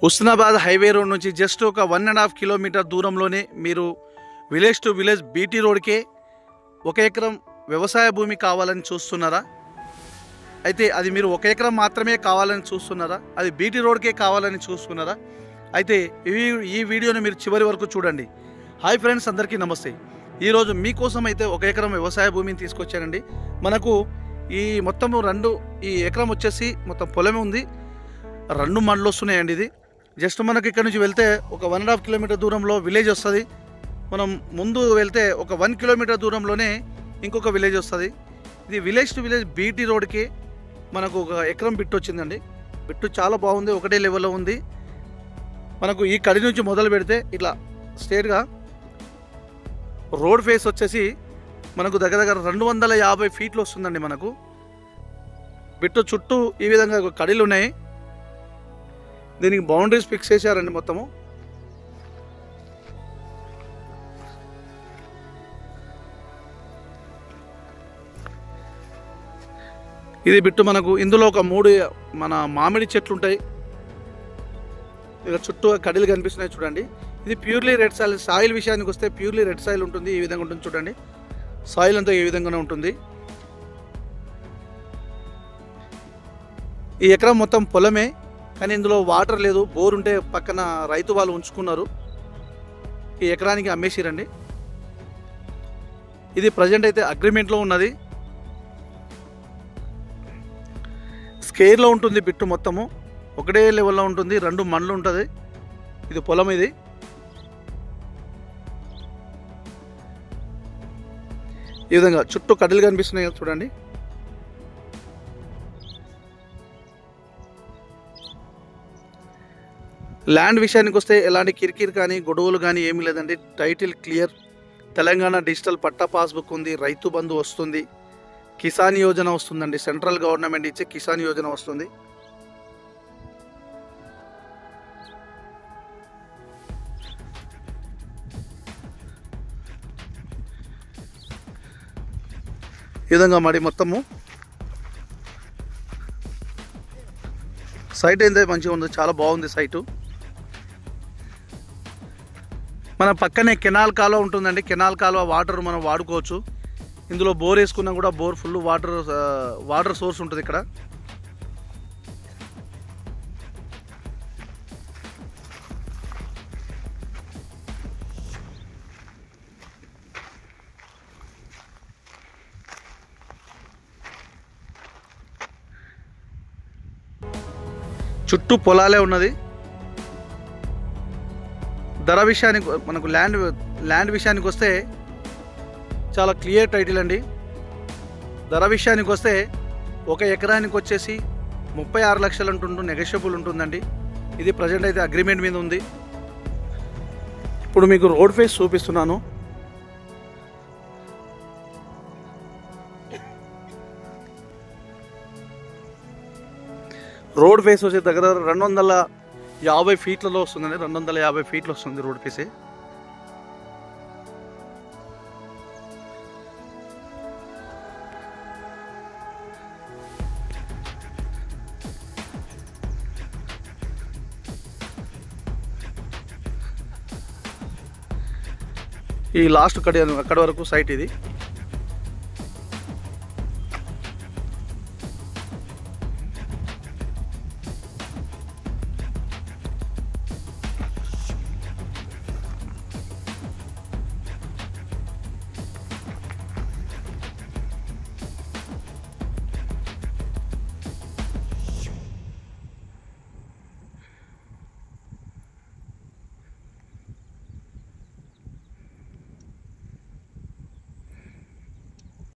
Husnabad highway road నుంచి just ఒక 1.5 kilometre దూరంలోనే మీరు విలేజ్ టు విలేజ్ బీటీ రోడ్కే 1 ఎకరం వ్యవసాయ భూమి కావాలని చూస్తున్నారా? అయితే అది మీరు 1 ఎకరం మాత్రమే కావాలని చూస్తున్నారా? అది బీటీ రోడ్కే కావాలని చూస్తున్నారా? అయితే ఈ వీడియోని మీరు చివరి వరకు చూడండి. హాయ్ ఫ్రెండ్స్, అందరికీ నమస్తే. ఈరోజు మీకోసం అయితే 1 ఎకరం వ్యవసాయ భూమిని తీసుకొచ్చానండి. మనకు ఈ మొత్తము ఈ ఎకరం వచ్చేసి మొత్తం పొలమే ఉంది. 2 మండలు వస్తున్నాయండి. ఇది జస్ట్ మనకి ఇక్కడ నుంచి వెళ్తే ఒక 1.5 కిలోమీటర్ దూరంలో విలేజ్ వస్తుంది. మనం ముందు వెళ్తే ఒక 1 కిలోమీటర్ దూరంలోనే ఇంకొక విలేజ్ వస్తుంది. ఇది విలేజ్ టు విలేజ్ బీటీ రోడ్కి మనకు 1 ఎకరం బిట్టు వచ్చిందండి. బిట్టు చాలా బాగుంది, ఒకటే లెవెల్లో ఉంది. మనకు ఈ కడి నుంచి మొదలు పెడితే ఇట్లా స్ట్రేట్గా రోడ్ ఫేస్ వచ్చేసి మనకు దగ్గర 250 ఫీట్లు వస్తుందండి. మనకు బిట్టు చుట్టూ ఈ విధంగా కడీలు ఉన్నాయి. దీనికి బౌండరీస్ ఫిక్స్ చేశారండి మొత్తము. ఇది బిట్టు మనకు ఇందులో ఒక 3 మన మామిడి చెట్లు ఉంటాయి. ఇక చుట్టూ కడీలు కనిపిస్తున్నాయి చూడండి. ఇది ప్యూర్లీ రెడ్ సాయిల్. సాయిల్ విషయానికి వస్తే ప్యూర్లీ రెడ్ సాయిల్ ఉంటుంది. ఈ విధంగా ఉంటుంది చూడండి. సాయిల్ అంతా ఈ విధంగానే ఉంటుంది. ఈ ఎకరం మొత్తం పొలమే, కానీ ఇందులో వాటర్ లేదు. బోర్ ఉంటే పక్కన రైతు వాళ్ళు ఉంచుకున్నారు. ఈ ఎకరానికి అమ్మేసిరండి. ఇది ప్రజెంట్ అయితే అగ్రిమెంట్లో ఉన్నది. స్కేర్లో ఉంటుంది బిట్టు మొత్తము. ఒకటే లెవెల్లో ఉంటుంది. 2 మండలు ఉంటుంది. ఇది పొలం. ఇది ఈ విధంగా చుట్టూ కడ్డలు కనిపిస్తున్నాయి చూడండి. ల్యాండ్ విషయానికి వస్తే ఎలాంటి కిరికిరి కానీ గొడవలు కానీ ఏమీ లేదండి. Title clear. Telangana digital patta passbook ఉంది. రైతు బంధు వస్తుంది. కిసాన్ యోజన వస్తుందండి. సెంట్రల్ గవర్నమెంట్ ఇచ్చే కిసాన్ యోజన వస్తుంది. ఈ విధంగా మరి మొత్తము సైట్ అయితే మంచిగా ఉంది. చాలా బాగుంది సైటు. మన పక్కనే కెనాల్ కాలువ ఉంటుందండి. కెనాల్ కాలువ వాటర్ మనం వాడుకోవచ్చు. ఇందులో బోర్ వేసుకున్నా కూడా బోర్ ఫుల్ వాటర్ సోర్స్ ఉంటుంది ఇక్కడ. చుట్టూ పొలాలే ఉన్నది. ధర విషయానికి మనకు ల్యాండ్ విషయానికి వస్తే చాలా క్లియర్ టైటిల్ అండి. ధర విషయానికి వస్తే 1 ఎకరానికి వచ్చేసి 36 లక్షలు అంటుంటూ నెగోషియబుల్ ఉంటుందండి. ఇది ప్రజెంట్ అయితే అగ్రిమెంట్ మీద ఉంది. ఇప్పుడు మీకు రోడ్ ఫేస్ చూపిస్తున్నాను. రోడ్ ఫేస్ వచ్చే దగ్గర 250 ఫీట్లలో వస్తుందండి. 250 ఫీట్లు వస్తుంది రోడ్ ఫేసే. ఈ లాస్ట్ అక్కడి వరకు సైట్ ఇది.